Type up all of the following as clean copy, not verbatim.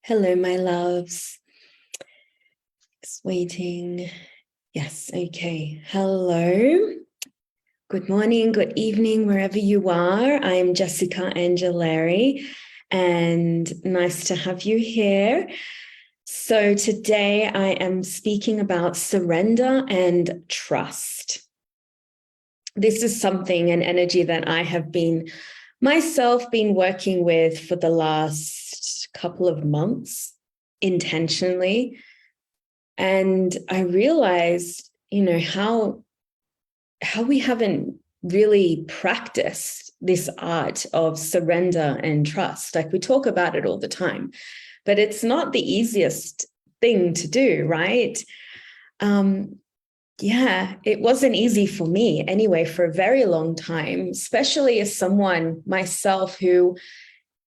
Hello, my loves. Just waiting. Yes, okay. Hello. Good morning, good evening, wherever you are. I'm Jessica Angeleri, and nice to have you here. So today I am speaking about surrender and trust. This is something, an energy that I have been working with for the last couple of months intentionally. And I realized, how we haven't really practiced this art of surrender and trust. Like, we talk about it all the time, but it's not the easiest thing to do, right? It wasn't easy for me anyway for a very long time, especially as someone myself who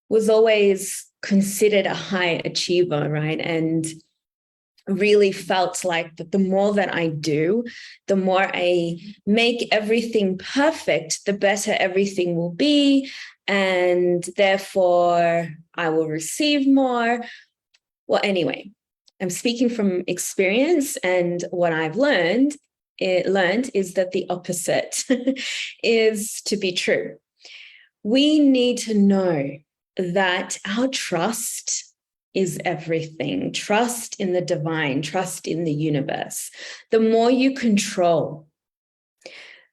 was always considered a high achiever, right? And really felt like that the more that I do, the more I make everything perfect, the better everything will be. And therefore, I will receive more. Well, anyway, I'm speaking from experience, and what I've learned is that the opposite is to be true. We need to know that our trust is everything. Trust in the divine, trust in the universe. The more you control,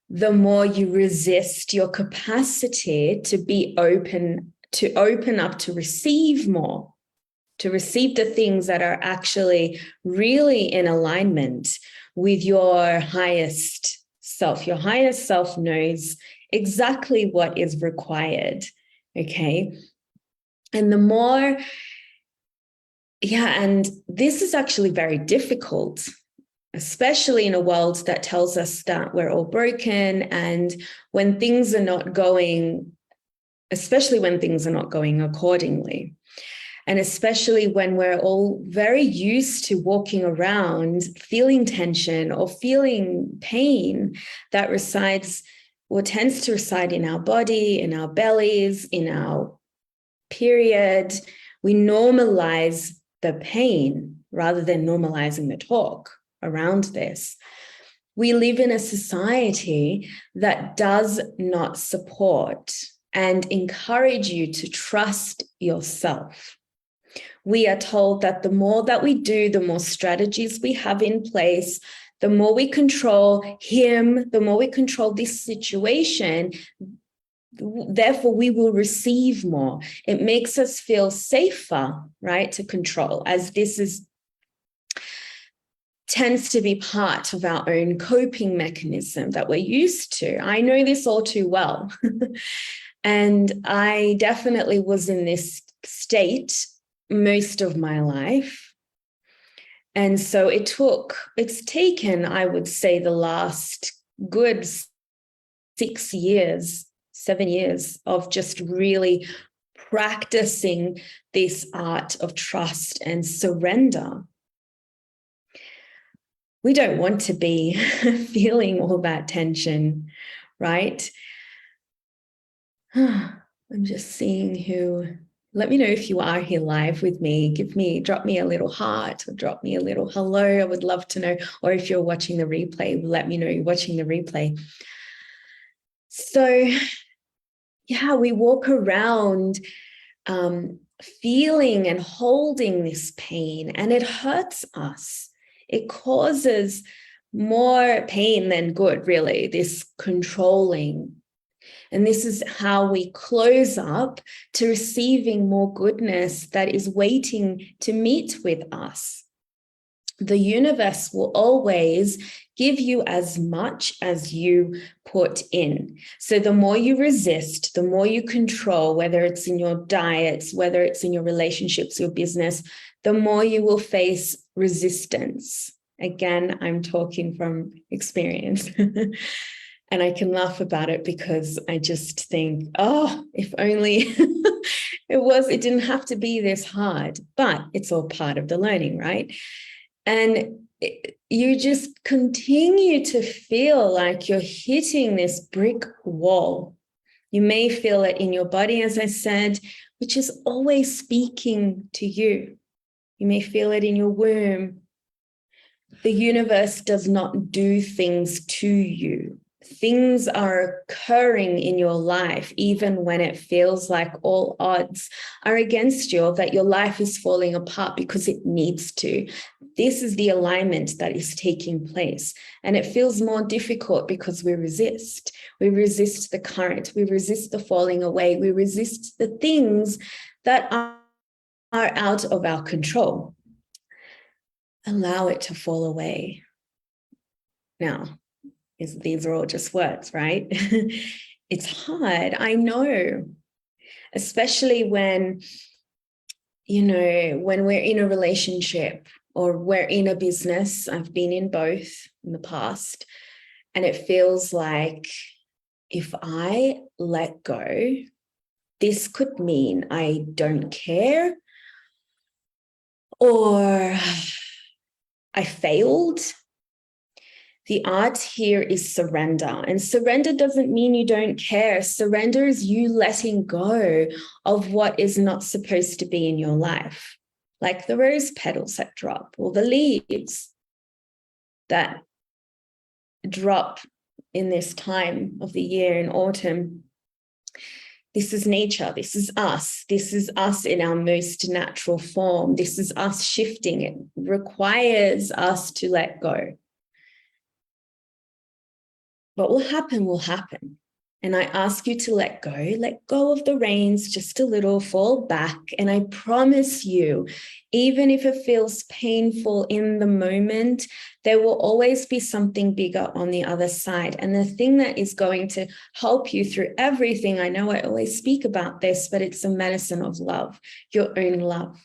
the more you resist your capacity to be open, to open up, to receive more, to receive the things that are actually really in alignment with your highest self. Your highest self knows exactly what is required, okay? And the more, and this is actually very difficult, especially in a world that tells us that we're all broken, and when things are not going, especially when things are not going accordingly. And especially when we're all very used to walking around feeling tension or feeling pain that resides or tends to reside in our body, in our bellies, in our period. We normalize the pain rather than normalizing the talk around this. We live in a society that does not support and encourage you to trust yourself. We are told that the more that we do, the more strategies we have in place, the more we control him, the more we control this situation, therefore we will receive more. It makes us feel safer, right, to control, as this tends to be part of our own coping mechanism that we're used to. I know this all too well. And I definitely was in this state most of my life. And so it's taken, I would say, the last good 7 years of just really practicing this art of trust and surrender. We don't want to be feeling all that tension, right? I'm just seeing who. Let me know if you are here live with me. Drop me a little heart or drop me a little hello. I would love to know. Or if you're watching the replay, let me know you're watching the replay. So, we walk around feeling and holding this pain, and it hurts us. It causes more pain than good, really, this controlling. And this is how we close up to receiving more goodness that is waiting to meet with us. The universe will always give you as much as you put in. So the more you resist, the more you control, whether it's in your diets, whether it's in your relationships, your business, the more you will face resistance. Again, I'm talking from experience. And I can laugh about it because I just think, if only it didn't have to be this hard, but it's all part of the learning, right? And you just continue to feel like you're hitting this brick wall. You may feel it in your body, as I said, which is always speaking to you. You may feel it in your womb. The universe does not do things to you. Things are occurring in your life, even when it feels like all odds are against you, or that your life is falling apart, because it needs to. This is the alignment that is taking place. And it feels more difficult because we resist. We resist the current. We resist the falling away. We resist the things that are out of our control. Allow it to fall away. Now, these are all just words, right? It's hard, I know, especially when, when we're in a relationship or we're in a business. I've been in both in the past, and it feels like if I let go, this could mean I don't care, or I failed. The art here is surrender. And surrender doesn't mean you don't care. Surrender is you letting go of what is not supposed to be in your life, like the rose petals that drop, or the leaves that drop in this time of the year in autumn. This is nature. This is us. This is us in our most natural form. This is us shifting. It requires us to let go. What will happen will happen. And I ask you to let go of the reins just a little, fall back. And I promise you, even if it feels painful in the moment, there will always be something bigger on the other side. And the thing that is going to help you through everything, I know I always speak about this, but it's a medicine of love, your own love.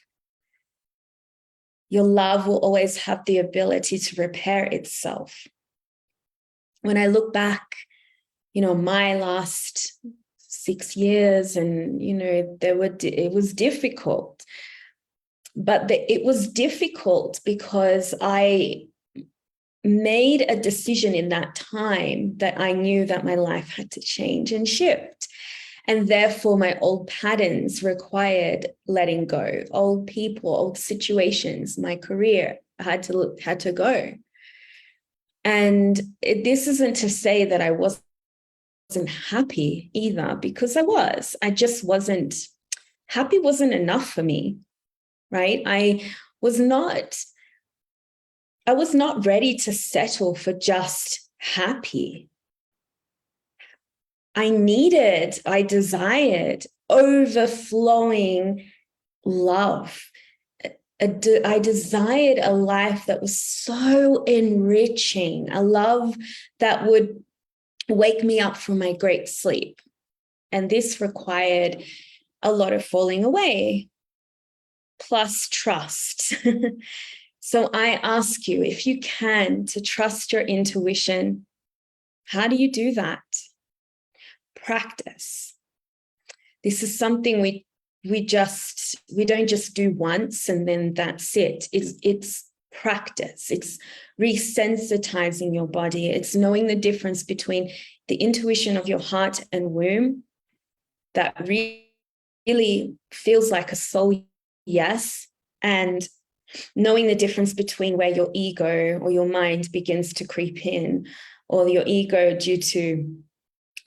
Your love will always have the ability to repair itself. When I look back, my last 6 years, and, it was difficult, but it was difficult because I made a decision in that time that I knew that my life had to change and shift. And therefore, my old patterns required letting go. Old people, old situations, my career had to go. And this isn't to say that I wasn't happy either, because I just wasn't happy. Wasn't enough for me, right? I was not ready to settle for just happy. I desired overflowing love. I desired a life that was so enriching, a love that would wake me up from my great sleep. And this required a lot of falling away, plus trust. So I ask you, if you can, to trust your intuition. How do you do that? Practice. This is something we don't just do once and then that's it. It's practice. It's resensitizing your body. It's knowing the difference between the intuition of your heart and womb that really feels like a soul yes, and knowing the difference between where your ego or your mind begins to creep in, or your ego due to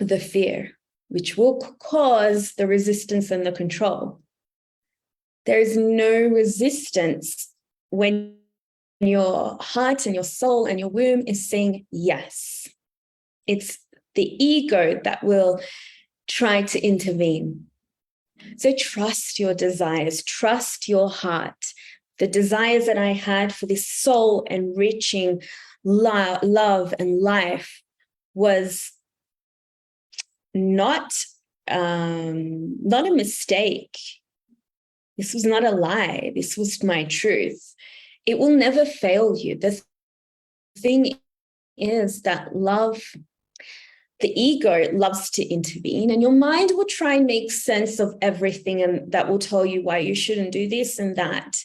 the fear, which will cause the resistance and the control. There is no resistance when your heart and your soul and your womb is saying yes. It's the ego that will try to intervene. So trust your desires, trust your heart. The desires that I had for this soul enriching love and life was not a mistake. This was not a lie. This was my truth. It will never fail you. The thing is that love, the ego loves to intervene, and your mind will try and make sense of everything, and that will tell you why you shouldn't do this and that.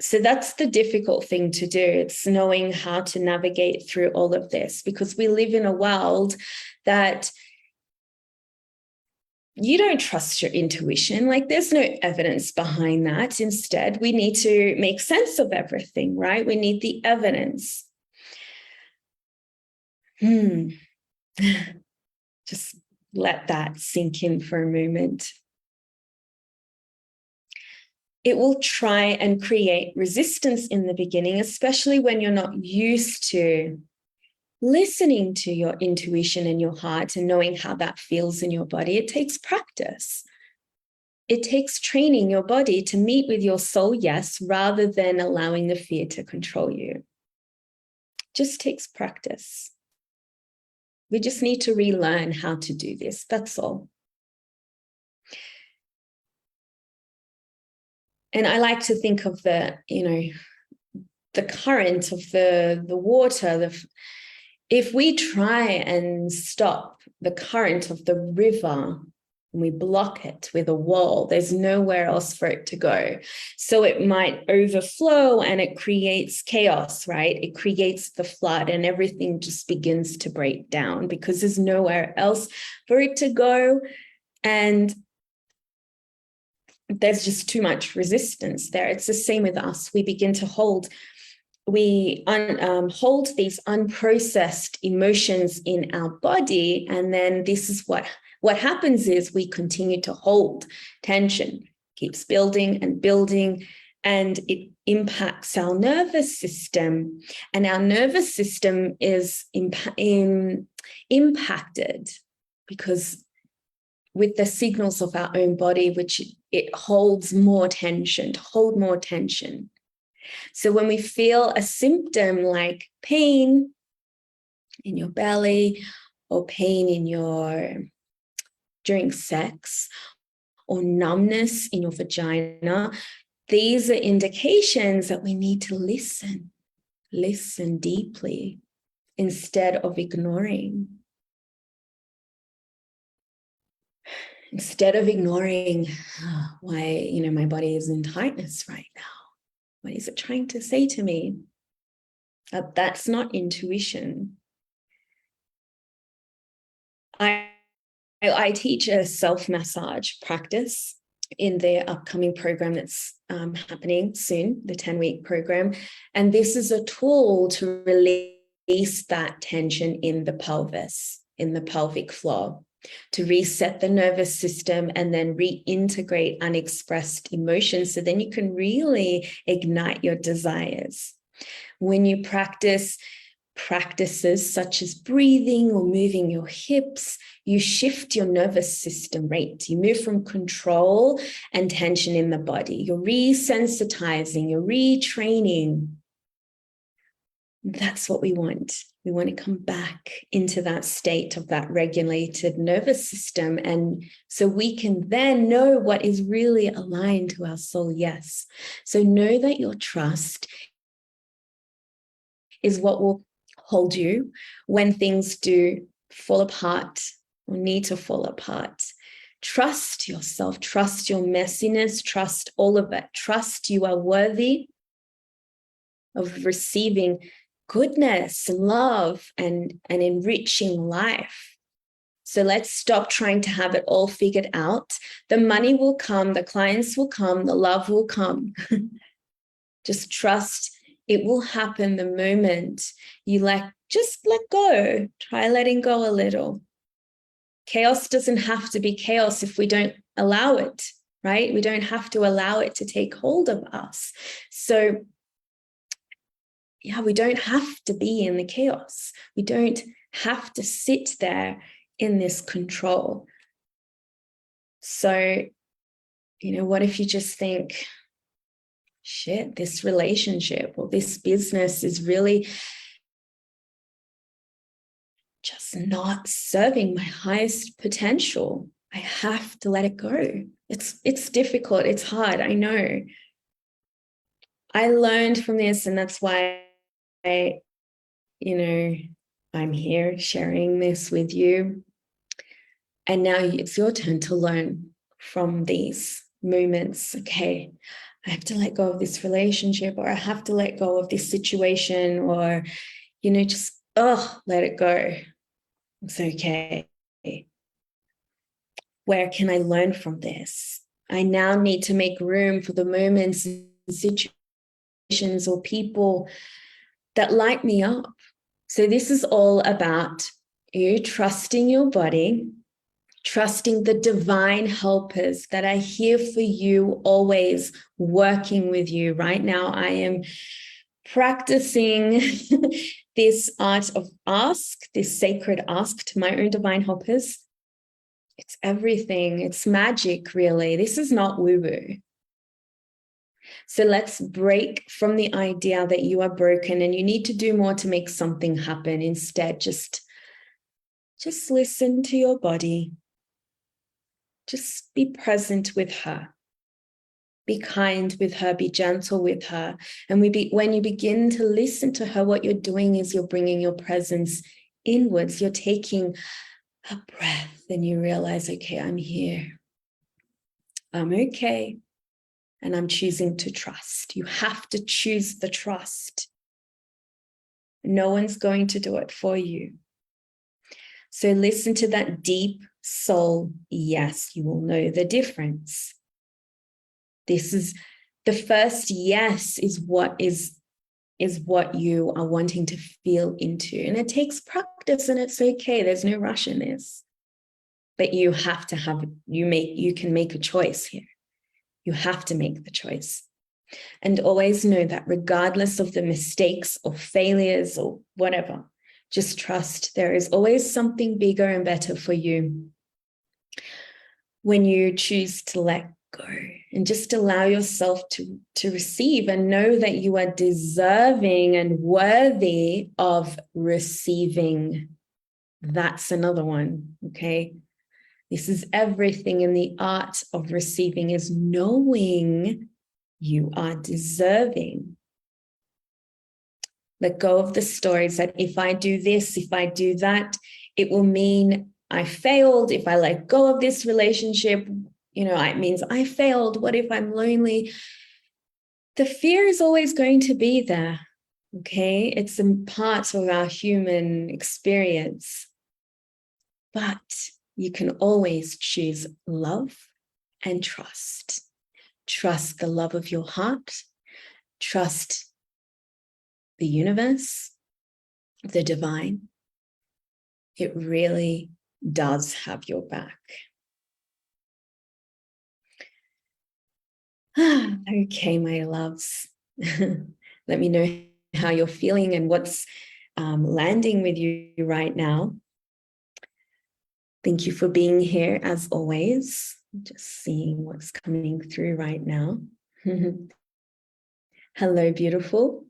So that's the difficult thing to do. It's knowing how to navigate through all of this, because we live in a world that you don't trust your intuition. Like there's no evidence behind that. Instead, we need to make sense of everything, right? We need the evidence. Just let that sink in for a moment. It will try and create resistance in the beginning, especially when you're not used to listening to your intuition and your heart and knowing how that feels in your body. It takes practice. It takes training your body to meet with your soul yes, rather than allowing the fear to control you. It just takes practice. We just need to relearn how to do this. That's all. And I like to think of the current of the water. If we try and stop the current of the river and we block it with a wall, there's nowhere else for it to go. So it might overflow and it creates chaos, right? It creates the flood and everything just begins to break down because there's nowhere else for it to go. And there's just too much resistance there. It's the same with us. We begin to hold these unprocessed emotions in our body, and then this is what happens is we continue to hold tension, keeps building and building, and it impacts our nervous system, and our nervous system is impacted because with the signals of our own body, which it holds more tension, to hold more tension. So when we feel a symptom like pain in your belly or pain during sex or numbness in your vagina, these are indications that we need to listen deeply instead of ignoring. Instead of ignoring why, my body is in tightness right now. What is it trying to say to me? That's not intuition. I teach a self-massage practice in the upcoming program that's happening soon, the 10-week program. And this is a tool to release that tension in the pelvis, in the pelvic floor, to reset the nervous system and then reintegrate unexpressed emotions. So then you can really ignite your desires. When you practices such as breathing or moving your hips, you shift your nervous system rate. You move from control and tension in the body. You're resensitizing, you're retraining. That's what we want. We want to come back into that state of that regulated nervous system. And so we can then know what is really aligned to our soul yes. So know that your trust is what will hold you when things do fall apart or need to fall apart. Trust yourself, trust your messiness, trust all of it. Trust you are worthy of receiving goodness and love and enriching life. So let's stop trying to have it all figured out. The money will come, the clients will come, the love will come. Just trust it will happen the moment you just let go. Try letting go a little. Chaos doesn't have to be chaos if we don't allow it, right? We don't have to allow it to take hold of us. So we don't have to be in the chaos. We don't have to sit there in this control. So, what if you just think, shit, this relationship or this business is really just not serving my highest potential. I have to let it go. It's difficult. It's hard. I know. I learned from this, and that's why I'm here sharing this with you. And now it's your turn to learn from these moments. Okay, I have to let go of this relationship, or I have to let go of this situation, or, just, let it go. It's okay. Where can I learn from this? I now need to make room for the moments and situations or people that light me up. So this is all about you trusting your body, trusting the divine helpers that are here for you, always working with you. Right now, I am practicing this art of ask, this sacred ask to my own divine helpers. It's everything. It's magic, really. This is not woo-woo. So let's break from the idea that you are broken and you need to do more to make something happen. Instead, just listen to your body. Just be present with her. Be kind with her, be gentle with her. And when you begin to listen to her, what you're doing is you're bringing your presence inwards. You're taking a breath and you realize, okay, I'm here. I'm okay. And I'm choosing to trust. You have to choose the trust. No one's going to do it for you. So listen to that deep soul yes. You will know the difference. This is the first yes is what you are wanting to feel into. And it takes practice and it's okay. There's no rush in this. But you have to you can make a choice here. You have to make the choice. And always know that regardless of the mistakes or failures or whatever, just trust there is always something bigger and better for you. When you choose to let go and just allow yourself to receive and know that you are deserving and worthy of receiving. That's another one, okay? This is everything in the art of receiving is knowing you are deserving. Let go of the stories that if I do this, if I do that, it will mean I failed. If I let go of this relationship, it means I failed. What if I'm lonely? The fear is always going to be there, okay? It's a part of our human experience. But you can always choose love and trust. Trust the love of your heart. Trust the universe, the divine. It really does have your back. Okay, my loves. Let me know how you're feeling and what's landing with you right now. Thank you for being here as always. Just seeing what's coming through right now. Hello, beautiful.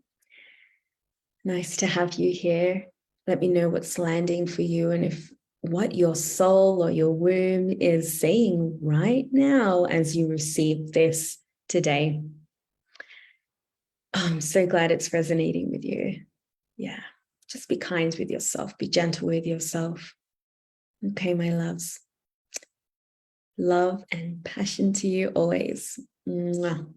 Nice to have you here. Let me know what's landing for you and what your soul or your womb is saying right now as you receive this today. I'm so glad it's resonating with you. Yeah, just be kind with yourself. Be gentle with yourself. Okay, my loves. Love and passion to you always. Mwah.